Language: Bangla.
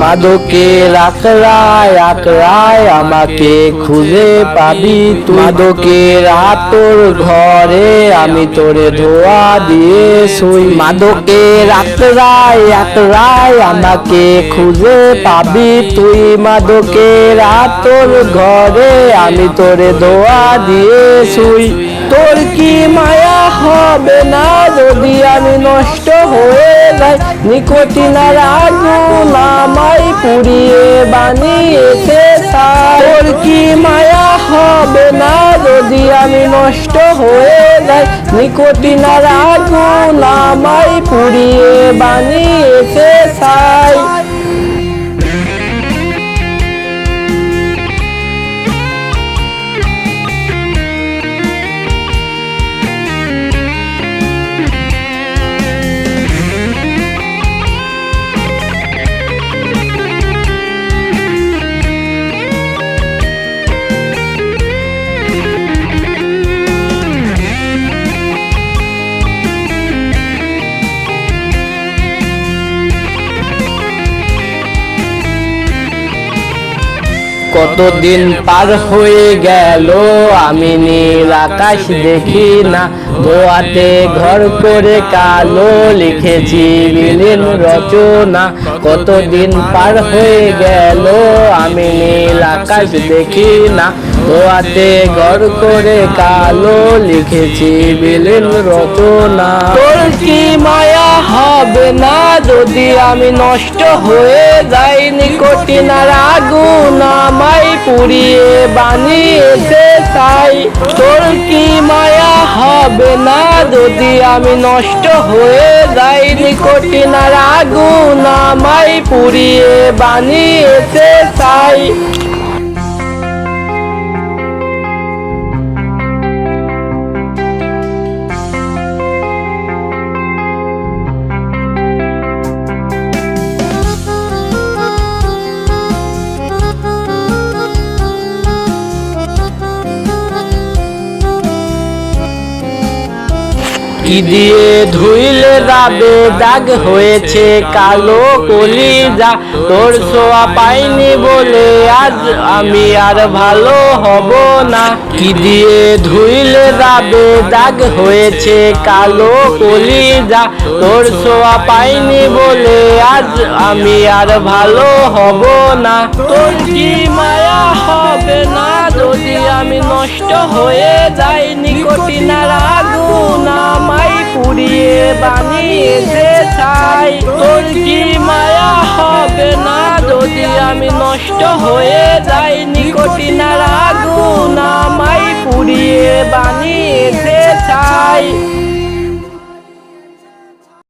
মাদকের আকড়ায় আমাকে খুঁজে পাবি তুই। মাদকের আতর ঘরে আমি তোরে ধোয়া দিয়ে শুই। মাদকের আকড়ায় আমাকে খুঁজে পাবি তুই। মাদকের আতর ঘরে আমি তোরে ধোয়া দিয়ে শুই। তোর কি মায়া হবে না যদি আমি নষ্ট হয়ে যাই? নিকোটিনার আগুন আমায় পুড়িয়ে বানিয়েছে ছাই। তোর কি মায়া হবে না যদি আমি নষ্ট হয়ে যাই? নিকোটিনার আগুন আমায় পুড়িয়ে বানিয়েছে ছাই। কতদিন পার হয়ে গেল আমি নীল আকাশ দেখি না। ধোয়াতে ঘর করে কালো লিখেছি বিলীন রচনা। কতদিন পার হয়ে গেল আমি নীল আকাশ দেখি না। ধোয়াতে ঘর করে কালো লিখেছি বিলীন রচনা। তোর কি মায়া হবে না যদি আমি নষ্ট হয়ে যাই? নিকোটিনার আগুন আমায় পুড়িয়ে বানিয়েছে ছাই। তোর কি মায়া হবে না যদি আমি নষ্ট হয়ে যাই? নিকোটিনার আগুন আমায় পুড়িয়ে বানিয়েছে ছাই। কি দিয়ে ধুইলে যাবে দাগ হয়েছে কালো কলিজা। তোর ছোঁয়া পাইনি বলে আজ আমি আর ভালো হব না। কি দিয়ে ধুইলে যাবে দাগ হয়েছে কালো কলিজা। তোর ছোঁয়া পাইনি বলে আজ আমি আর ভালো হব না। তোর কি মায়া হবে না যদি আমি নষ্ট হয়ে যাই? নিকোটিনার আগুন আমায় পুড়িয়ে বানিয়েছে ছাই। তোর কি মায়া হবে না যদি আমি নষ্ট হয়ে যাই? নিকোটিনার আগুন আমায় পুড়িয়ে বানিয়েছে ছাই।